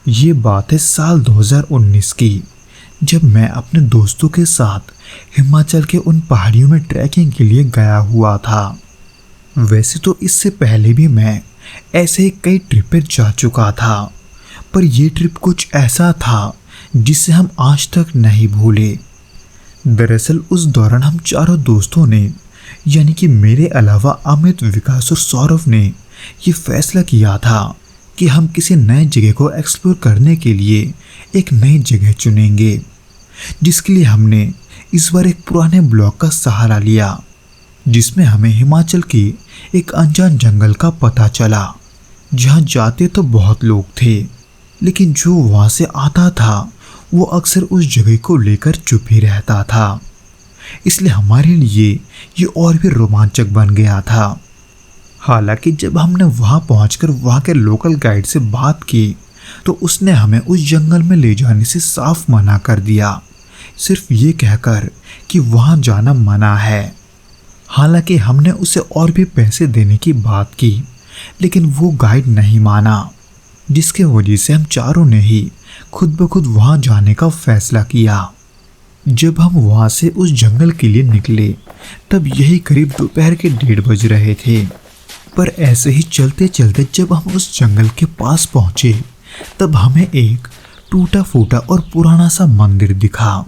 ये बात है साल 2019 की, जब मैं अपने दोस्तों के साथ हिमाचल के उन पहाड़ियों में ट्रैकिंग के लिए गया हुआ था। वैसे तो इससे पहले भी मैं ऐसे ही कई ट्रिप पर जा चुका था, पर यह ट्रिप कुछ ऐसा था जिसे हम आज तक नहीं भूले। दरअसल उस दौरान हम चारों दोस्तों ने, यानी कि मेरे अलावा अमित, विकास और सौरभ ने ये फैसला किया था कि हम किसी नए जगह को एक्सप्लोर करने के लिए एक नई जगह चुनेंगे, जिसके लिए हमने इस बार एक पुराने ब्लॉग का सहारा लिया, जिसमें हमें हिमाचल की एक अनजान जंगल का पता चला, जहाँ जाते तो बहुत लोग थे, लेकिन जो वहाँ से आता था वो अक्सर उस जगह को लेकर चुप ही रहता था। इसलिए हमारे लिए ये और भी रोमांचक बन गया था। हालांकि जब हमने वहां पहुंचकर वहां के लोकल गाइड से बात की तो उसने हमें उस जंगल में ले जाने से साफ मना कर दिया, सिर्फ ये कहकर कि वहां जाना मना है। हालांकि हमने उसे और भी पैसे देने की बात की, लेकिन वो गाइड नहीं माना, जिसके वजह से हम चारों ने ही खुद ब खुद वहां जाने का फैसला किया। जब हम वहां से उस जंगल के लिए निकले तब यही करीब दोपहर के 1:30 बज रहे थे। पर ऐसे ही चलते चलते जब हम उस जंगल के पास पहुंचे तब हमें एक टूटा फूटा और पुराना सा मंदिर दिखा,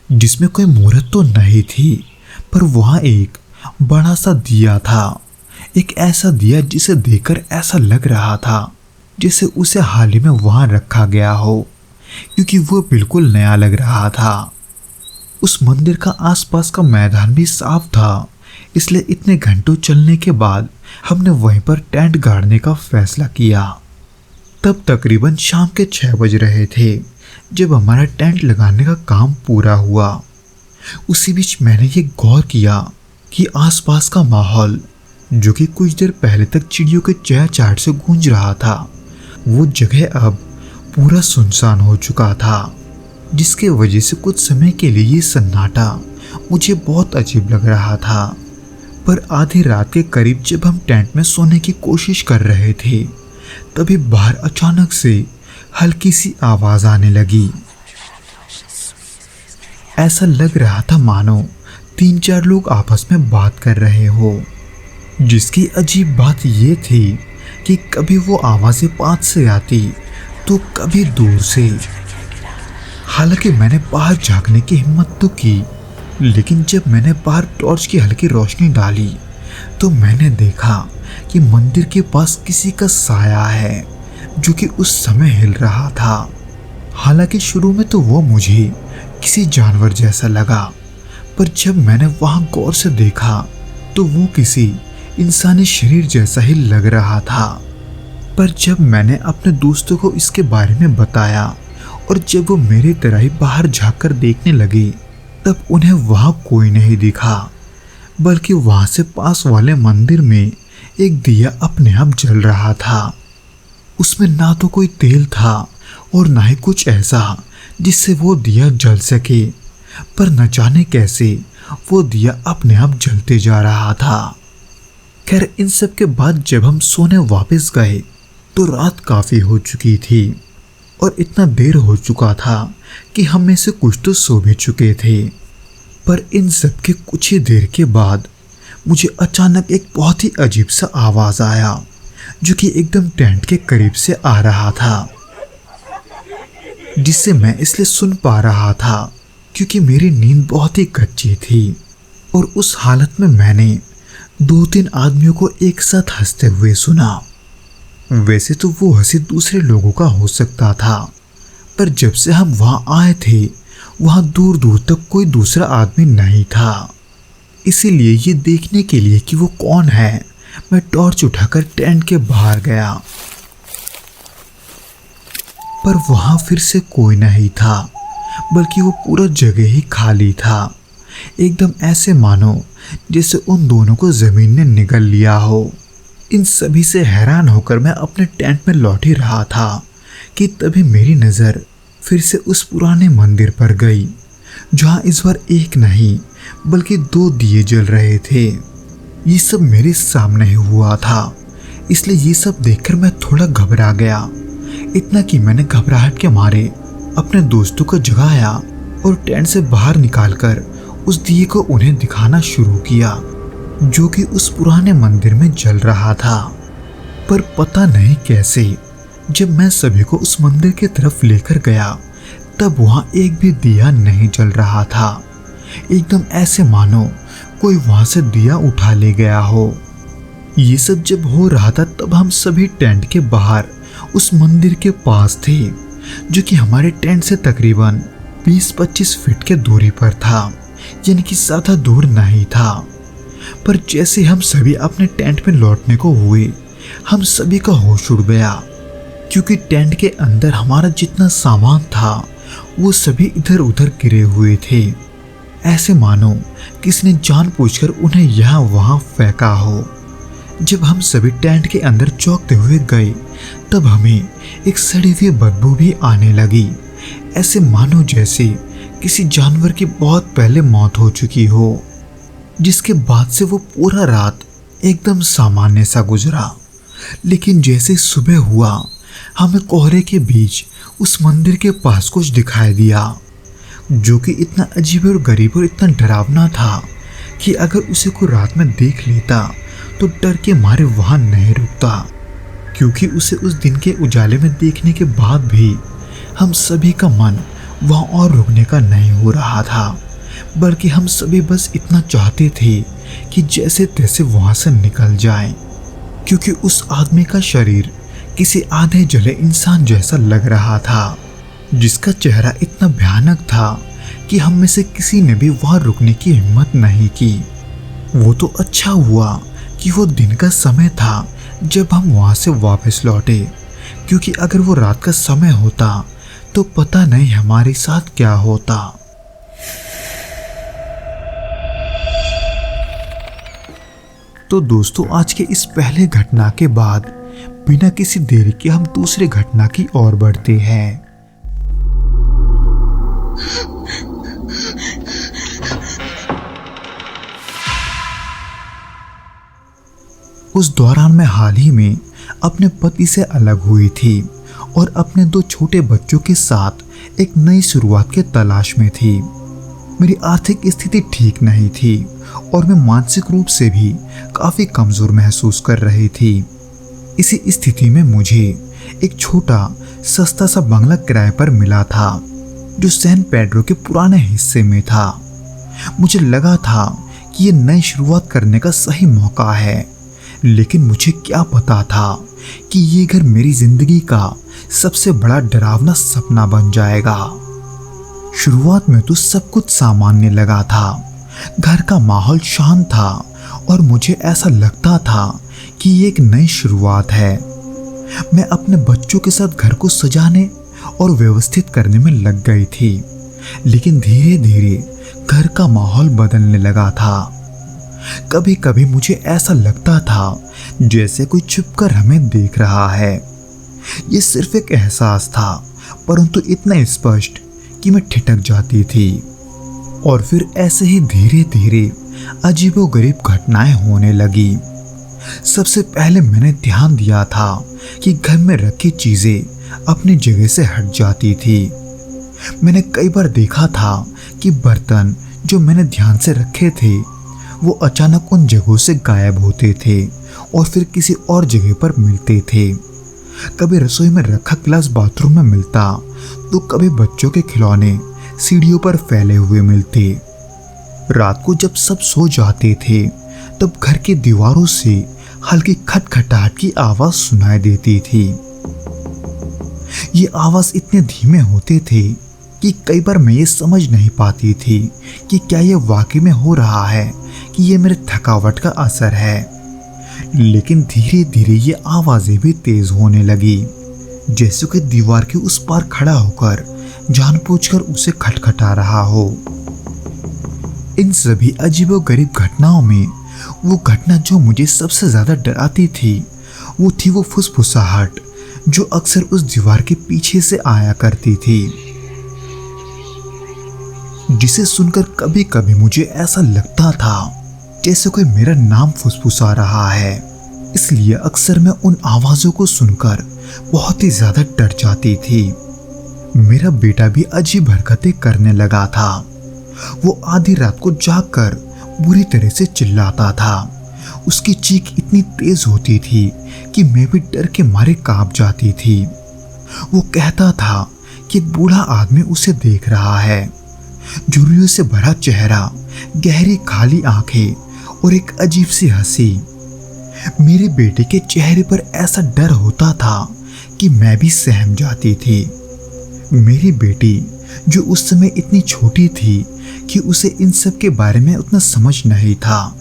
जिसमें कोई मूर्त तो नहीं थी, पर वहाँ एक बड़ा सा दिया था। एक ऐसा दिया जिसे देखकर ऐसा लग रहा था जैसे उसे हाल ही में वहाँ रखा गया हो, क्योंकि वो बिल्कुल नया लग रहा था। उस मंदिर का आसपास का मैदान भी साफ था, इसलिए इतने घंटों चलने के बाद हमने वहीं पर टेंट गाड़ने का फैसला किया। तब तकरीबन शाम के 6 बज रहे थे जब हमारा टेंट लगाने का काम पूरा हुआ। उसी बीच मैंने ये गौर किया कि आसपास का माहौल, जो कि कुछ देर पहले तक चिड़ियों के चहचहाट से गूंज रहा था, वो जगह अब पूरा सुनसान हो चुका था, जिसके वजह से कुछ समय के लिए ये सन्नाटा मुझे बहुत अजीब लग रहा था। पर आधी रात के करीब जब हम टेंट में सोने की कोशिश कर रहे थे तभी बाहर अचानक से हल्की सी आवाज आने लगी। ऐसा लग रहा था मानो 3-4 लोग आपस में बात कर रहे हो। जिसकी अजीब बात ये थी कि कभी वो आवाजें पास से आती तो कभी दूर से। हालांकि मैंने बाहर झांकने की हिम्मत तो की, लेकिन जब मैंने बाहर टॉर्च की हल्की रोशनी डाली तो मैंने देखा कि मंदिर के पास किसी का साया है, जो कि उस समय हिल रहा था। हालांकि शुरू में तो वो मुझे किसी जानवर जैसा लगा, पर जब मैंने वहां गौर से देखा तो वो किसी इंसानी शरीर जैसा ही लग रहा था। पर जब मैंने अपने दोस्तों को इसके बारे में बताया और जब वो मेरी तरह ही बाहर झांककर देखने लगे तब उन्हें वहां कोई नहीं दिखा, बल्कि वहां से पास वाले मंदिर में एक दिया अपने आप जल रहा था। उसमें ना तो कोई तेल था और ना ही कुछ ऐसा जिससे वो दिया जल सके, पर न जाने कैसे वो दिया अपने आप जलते जा रहा था। खैर, इन सब के बाद जब हम सोने वापस गए तो रात काफी हो चुकी थी और इतना देर हो चुका था कि हम में से कुछ तो सो भी चुके थे। पर इन सब के कुछ ही देर के बाद मुझे अचानक एक बहुत ही अजीब सा आवाज आया, जो कि एकदम टेंट के करीब से आ रहा था, जिसे मैं इसलिए सुन पा रहा था क्योंकि मेरी नींद बहुत ही कच्ची थी। और उस हालत में मैंने 2-3 आदमियों को एक साथ हंसते हुए सुना। वैसे तो वो हंसी दूसरे लोगों का हो सकता था, पर जब से हम वहां आए थे वहां दूर दूर तक कोई दूसरा आदमी नहीं था। इसीलिए ये देखने के लिए कि वो कौन है, मैं टॉर्च उठाकर टेंट के बाहर गया, पर वहां फिर से कोई नहीं था, बल्कि वो पूरा जगह ही खाली था। एकदम ऐसे मानो जैसे उन दोनों को जमीन ने निगल लिया हो। इन सभी से हैरान होकर मैं अपने टेंट में लौट ही रहा था कि तभी मेरी नज़र फिर से उस पुराने मंदिर पर गई, जहाँ इस बार एक नहीं बल्कि 2 दिए जल रहे थे। ये सब मेरे सामने ही हुआ था, इसलिए ये सब देखकर मैं थोड़ा घबरा गया, इतना कि मैंने घबराहट के मारे अपने दोस्तों को जगाया और टेंट से बाहर निकालकर उस दिए को उन्हें दिखाना शुरू किया, जो कि उस पुराने मंदिर में जल रहा था। पर पता नहीं कैसे जब मैं सभी को उस मंदिर की तरफ लेकर गया तब वहां एक भी दिया नहीं जल रहा था। एकदम ऐसे मानो कोई वहां से दिया उठा ले गया हो। ये सब जब हो रहा था तब हम सभी टेंट के बाहर उस मंदिर के पास थे, जो कि हमारे टेंट से तकरीबन 20-25 फीट के दूरी पर था, यानी कि ज्यादा दूर नहीं था। पर जैसे हम सभी अपने टेंट में लौटने को हुए, हम सभी का होश उड़ गया, क्योंकि टेंट के अंदर हमारा जितना सामान था वो सभी इधर उधर गिरे हुए थे। ऐसे मानो किसने जानबूझकर उन्हें यहाँ वहां फेंका हो। जब हम सभी टेंट के अंदर चौंकते हुए गए तब हमें एक सड़ी हुई बदबू भी आने लगी, ऐसे मानो जैसे किसी जानवर की बहुत पहले मौत हो चुकी हो। जिसके बाद से वो पूरा रात एकदम सामान्य सा गुजरा। लेकिन जैसे सुबह हुआ हमें कोहरे के बीच उस मंदिर के पास कुछ दिखाई दिया, जो कि इतना अजीब और गरीब और इतना डरावना था कि अगर उसे कोई रात में देख लेता तो डर के मारे वहां नहीं रुकता, क्योंकि उसे उस दिन के उजाले में देखने के बाद भी हम सभी का मन वहां और रुकने का नहीं हो रहा था, बल्कि हम सभी बस इतना चाहते थे कि जैसे तैसे वहां से निकल जाएं, क्योंकि उस आदमी का शरीर किसी आधे जले इंसान जैसा लग रहा था, जिसका चेहरा इतना भयानक था कि हम में से किसी ने भी वहां रुकने की हिम्मत नहीं की। वो तो अच्छा हुआ कि वो दिन का समय था जब हम वहां से वापस लौटे, क्योंकि अगर वो रात का समय होता तो पता नहीं हमारे साथ क्या होता। तो दोस्तों, आज के इस पहले घटना के बाद बिना किसी देरी के हम दूसरी घटना की ओर बढ़ते हैं। उस दौरान मैं हाल ही में अपने पति से अलग हुई थी और अपने 2 छोटे बच्चों के साथ एक नई शुरुआत के तलाश में थी। मेरी आर्थिक स्थिति ठीक नहीं थी और मैं मानसिक रूप से भी काफी कमजोर महसूस कर रही थी। इसी स्थिति में मुझे एक छोटा सस्ता सा बंगला किराए पर मिला था, जो सैन पेड्रो के पुराने हिस्से में था। मुझे लगा था कि ये नई शुरुआत करने का सही मौका है, लेकिन मुझे क्या पता था कि ये घर मेरी जिंदगी का सबसे बड़ा डरावना सपना बन जाएगा। शुरुआत में तो सब कुछ सामान्य लगा था, घर का माहौल शांत था और मुझे ऐसा लगता था कि ये एक नई शुरुआत है। मैं अपने बच्चों के साथ घर को सजाने और व्यवस्थित करने में लग गई थी, लेकिन धीरे धीरे घर का माहौल बदलने लगा था। कभी कभी मुझे ऐसा लगता था जैसे कोई छुपकर हमें देख रहा है। ये सिर्फ एक एहसास था, परंतु इतना स्पष्ट कि मैं ठिठक जाती थी। और फिर ऐसे ही धीरे धीरे अजीबोगरीब घटनाएं होने लगी। सबसे पहले मैंने ध्यान दिया था कि घर में रखी चीजें अपनी जगह से हट जाती थी। मैंने कई बार देखा था कि बर्तन जो मैंने ध्यान से रखे थे वो अचानक उन जगहों से गायब होते थे और फिर किसी और जगह पर मिलते थे। कभी रसोई में रखा गिलास बाथरूम में मिलता, तो कभी बच्चों के खिलौने सीढ़ियों पर फैले हुए मिलते। रात को जब सब सो जाते थे तब घर की दीवारों से हल्की खटखटाहट की आवाज सुनाई देती थी। ये आवाज इतने धीमे होते थे कि कई बार मैं ये समझ नहीं पाती थी कि क्या ये वाकई में हो रहा है कि ये मेरे थकावट का असर है। लेकिन धीरे धीरे ये आवाजें भी तेज होने लगी, जैसे कि दीवार के उस पार खड़ा होकर जानबूझकर उसे खटखटा रहा हो। इन सभी अजीबोगरीब घटनाओं में वो घटना जो मुझे सबसे ज्यादा डराती थी वो थी वो फुसफुसाहट जो अक्सर उस दीवार के पीछे से आया करती थी, जिसे सुनकर कभी कभी मुझे ऐसा लगता था जैसे कोई मेरा नाम फुसफुसा रहा है। इसलिए अक्सर मैं उन आवाजों को सुनकर बहुत ही ज्यादा डर जाती थी। मेरा बेटा भी अजीब हरकतें करने लगा था। वो आधी रात को जागकर बुरी तरह से चिल्लाता था। उसकी चीख इतनी तेज होती थी कि मैं भी डर के मारे कांप जाती थी। वो कहता था कि एक बूढ़ा आदमी उसे देख रहा है। झुर्रियों से भरा चेहरा, गहरी खाली आंखें और एक अजीब सी हंसी। मेरे बेटे के चेहरे पर ऐसा डर होता था कि मैं भी सहम जाती थी। मेरी बेटी जो उस समय इतनी छोटी थी कि उसे इन सब के बारे में उतना समझ नहीं था,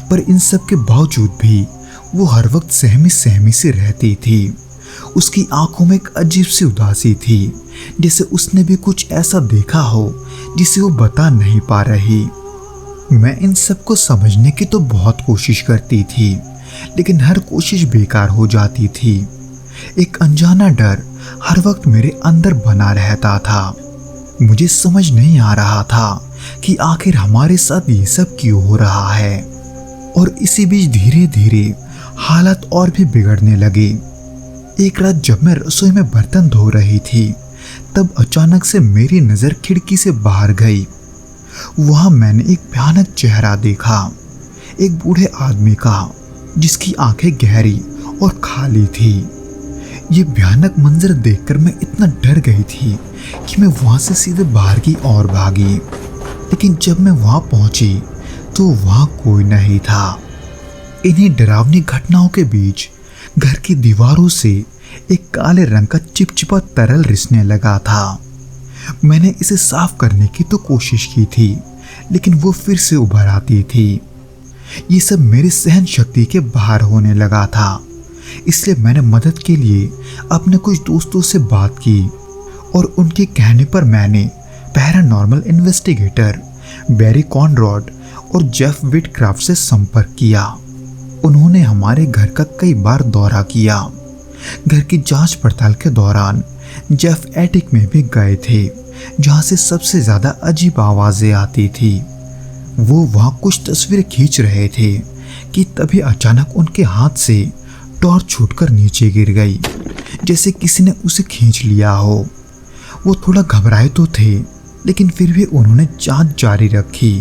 पर इन सब के बावजूद भी वो हर वक्त सहमी सहमी सी रहती थी। उसकी आंखों में एक अजीब सी उदासी थी, जैसे उसने भी कुछ ऐसा देखा हो जिसे वो बता नहीं पा रही। मैं इन सब को समझने की तो बहुत कोशिश करती थी, लेकिन हर कोशिश बेकार हो जाती थी। एक अनजाना डर हर वक्त मेरे अंदर बना रहता था। मुझे समझ नहीं आ रहा था कि आखिर हमारे साथ ये सब क्यों हो रहा है। और इसी बीच धीरे धीरे हालात और भी बिगड़ने लगे। एक रात जब मैं रसोई में बर्तन धो रही थी, तब अचानक से मेरी नजर खिड़की से बाहर गई। वहां मैंने एक भयानक चेहरा देखा, एक बूढ़े आदमी का, जिसकी आंखें गहरी और खाली थी। ये भयानक मंजर देखकर मैं इतना डर गई थी कि मैं वहां से सीधे बाहर की ओर भागी। लेकिन जब मैं वहां पहुंची तो वहां कोई नहीं था। इन्हीं डरावनी घटनाओं के बीच घर की दीवारों से एक काले रंग का चिपचिपा तरल रिसने लगा था। मैंने इसे साफ करने की तो कोशिश की थी, लेकिन वो फिर से उभर आती थी। ये सब मेरी सहन शक्ति के बाहर होने लगा था। इसलिए मैंने मदद के लिए अपने कुछ दोस्तों से बात की और उनके कहने पर मैंने पैरानॉर्मल इन्वेस्टिगेटर बैरी कॉनरॉड और जेफ विटक्राफ्ट से संपर्क किया। उन्होंने हमारे घर का कई बार दौरा किया। घर की जांच पड़ताल के दौरान जेफ एटिक में भी गए थे, जहां से सबसे ज्यादा अजीब आवाजें आती थी। वो वहां कुछ तस्वीरें खींच रहे थे कि तभी अचानक उनके हाथ से टॉर्च छूटकर नीचे गिर गई, जैसे किसी ने उसे खींच लिया हो। वो थोड़ा घबराए तो थे, लेकिन फिर भी उन्होंने जांच जारी रखी।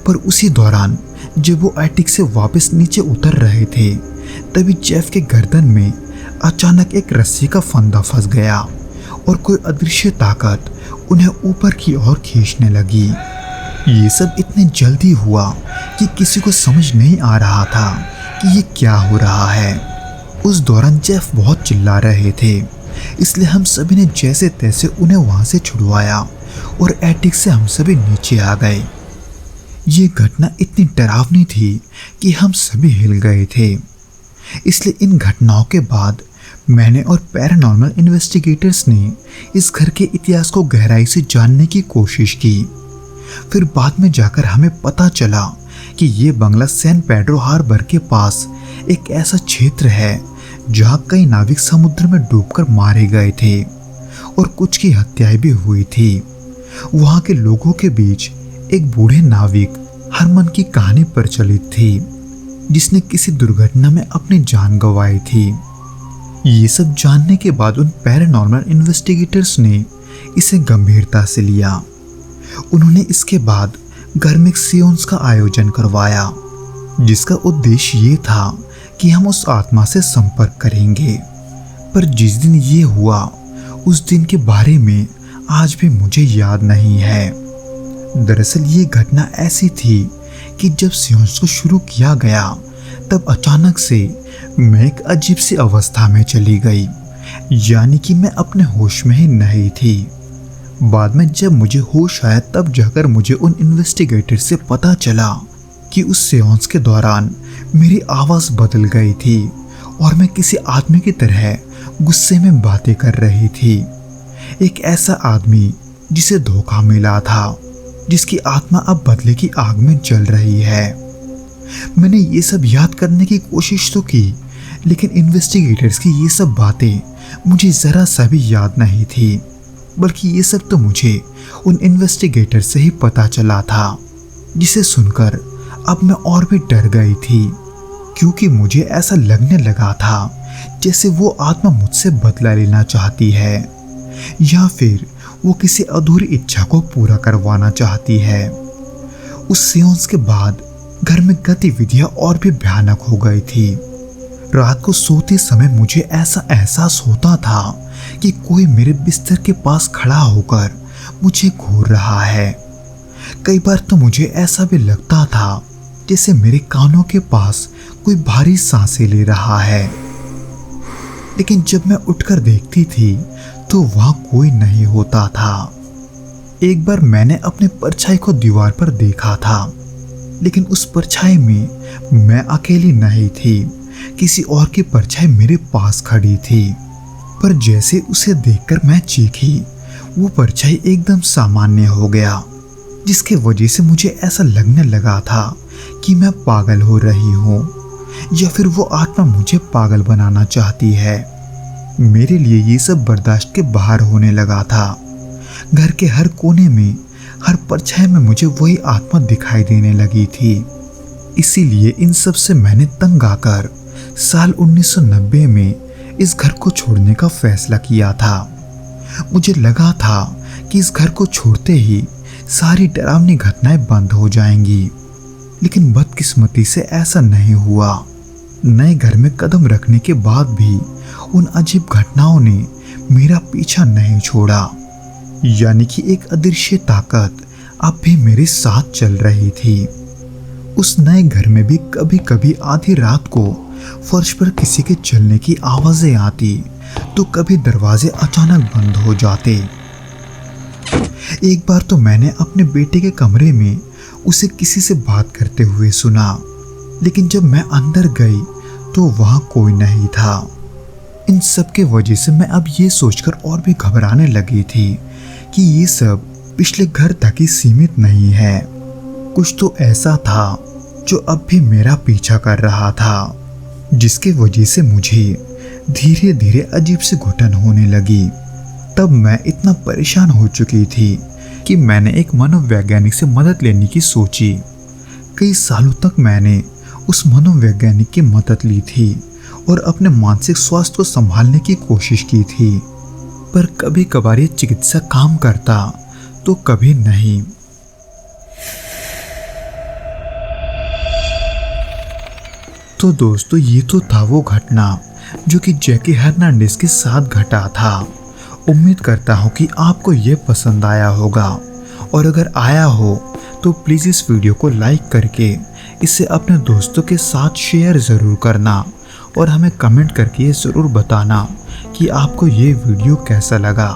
पर उसी दौरान जब वो एटिक से वापस नीचे उतर रहे थे, तभी जेफ के गर्दन में अचानक एक रस्सी का फंदा फंस गया और कोई अदृश्य ताकत उन्हें ऊपर की ओर खींचने लगी। ये सब इतने जल्दी हुआ कि किसी को समझ नहीं आ रहा था कि ये क्या हो रहा है। उस दौरान जेफ बहुत चिल्ला रहे थे, इसलिए हम सभी ने जैसे तैसे उन्हें वहां से छुड़वाया और एटिक से हम सभी नीचे आ गए। ये घटना इतनी डरावनी थी कि हम सभी हिल गए थे। इसलिए इन घटनाओं के बाद मैंने और पैरानॉर्मल इन्वेस्टिगेटर्स ने इस घर के इतिहास को गहराई से जानने की कोशिश की। फिर बाद में जाकर हमें पता चला कि ये बंगला सैन पेड्रो हार्बर के पास एक ऐसा क्षेत्र है जहां कई नाविक समुद्र में डूबकर मारे गए थे और कुछ की हत्याएं भी हुई थी। वहां के लोगों के बीच एक बूढ़े नाविक हरमन की कहानी प्रचलित थी, जिसने किसी दुर्घटना में अपनी जान गंवाई थी। ये सब जानने के बाद उन पैरानॉर्मल इन्वेस्टिगेटर्स ने इसे गंभीरता से लिया। उन्होंने इसके बाद घर में सीओन्स का आयोजन करवाया, जिसका उद्देश्य ये था कि हम उस आत्मा से संपर्क करेंगे। पर जिस दिन ये हुआ, उस दिन के बारे में आज भी मुझे याद नहीं है। दरअसल ये घटना ऐसी थी कि जब सीओन्स को शुरू किया गया, तब अचानक से मैं एक अजीब सी अवस्था में चली गई, यानी कि मैं अपने होश में ही नहीं थी। बाद में जब मुझे होश आया, तब जाकर मुझे उन इन्वेस्टिगेटर से पता चला कि उस सेंस के दौरान मेरी आवाज बदल गई थी और मैं किसी आदमी की तरह गुस्से में बातें कर रही थी। एक ऐसा आदमी जिसे धोखा मिला था, जिसकी आत्मा अब बदले की आग में जल रही है। मैंने ये सब याद करने की कोशिश तो की, लेकिन इन्वेस्टिगेटर्स की ये सब बातें मुझे जरा सा भी याद नहीं थी, बल्कि ये सब तो मुझे उन इन्वेस्टिगेटर से ही पता चला था, जिसे सुनकर अब मैं और भी डर गई थी, क्योंकि मुझे ऐसा लगने लगा था जैसे वो आत्मा मुझसे बदला लेना चाहती है या फिर वो किसी अधूरी इच्छा को पूरा करवाना चाहती है। उस सेंस के बाद घर में गतिविधियां और भी भयानक हो गई थी। रात को सोते समय मुझे ऐसा एहसास होता था कि कोई मेरे बिस्तर के पास खड़ा होकर मुझे घूर रहा है। कई बार तो मुझे ऐसा भी लगता था जैसे मेरे कानों के पास कोई भारी सांसें ले रहा है। लेकिन जब मैं उठकर देखती थी तो वहां कोई नहीं होता था। एक बार मैंने अपने परछाई को दीवार पर देखा था, लेकिन उस परछाई में मैं अकेली नहीं थी, किसी और की परछाई मेरे पास खड़ी थी। पर जैसे उसे देखकर मैं चीखी, वो परछाई एकदम सामान्य हो गया, जिसके वजह से मुझे ऐसा लगने लगा था कि मैं पागल हो रही हूँ या फिर वो आत्मा मुझे पागल बनाना चाहती है। मेरे लिए ये सब बर्दाश्त के बाहर होने लगा था। घर के हर कोने में, हर परछाई में मुझे वही आत्मा दिखाई देने लगी थी। इसीलिए इन सब से मैंने तंग आकर साल 1990 में इस घर को छोड़ने का फैसला किया था। मुझे लगा था कि इस घर को छोड़ते ही सारी डरावनी घटनाएं बंद हो जाएंगी, लेकिन बदकिस्मती से ऐसा नहीं हुआ। नए घर में कदम रखने के बाद भी उन अजीब घटनाओं ने मेरा पीछा नहीं छोड़ा, यानी कि एक अदृश्य ताकत अब भी मेरे साथ चल रही थी। उस नए घर में भी कभी कभी आधी रात को फर्श पर किसी के चलने की आवाजें आती, तो कभी दरवाजे अचानक बंद हो जाते। एक बार तो मैंने अपने बेटे के कमरे में उसे किसी से बात करते हुए सुना, लेकिन जब मैं अंदर गई तो वहां कोई नहीं था। इन सब के वजह से मैं अब ये सोचकर और भी घबराने लगी थी कि ये सब पिछले घर तक ही सीमित नहीं है। कुछ तो ऐसा था जो अब भी मेरा पीछा कर रहा था, जिसके वजह से मुझे धीरे धीरे अजीब सी घुटन होने लगी। तब मैं इतना परेशान हो चुकी थी कि मैंने एक मनोवैज्ञानिक से मदद लेने की सोची। कई सालों तक मैंने उस मनोवैज्ञानिक की मदद ली थी और अपने मानसिक स्वास्थ्य को संभालने की कोशिश की थी, पर कभी कभार ये चिकित्सा काम करता तो कभी नहीं। तो दोस्तों, ये तो था वो घटना जो कि जैकी हर्नांडिस के साथ घटा था। उम्मीद करता हूँ कि आपको ये पसंद आया होगा, और अगर आया हो तो प्लीज़ इस वीडियो को लाइक करके इसे अपने दोस्तों के साथ शेयर ज़रूर करना, और हमें कमेंट करके ये ज़रूर बताना कि आपको ये वीडियो कैसा लगा।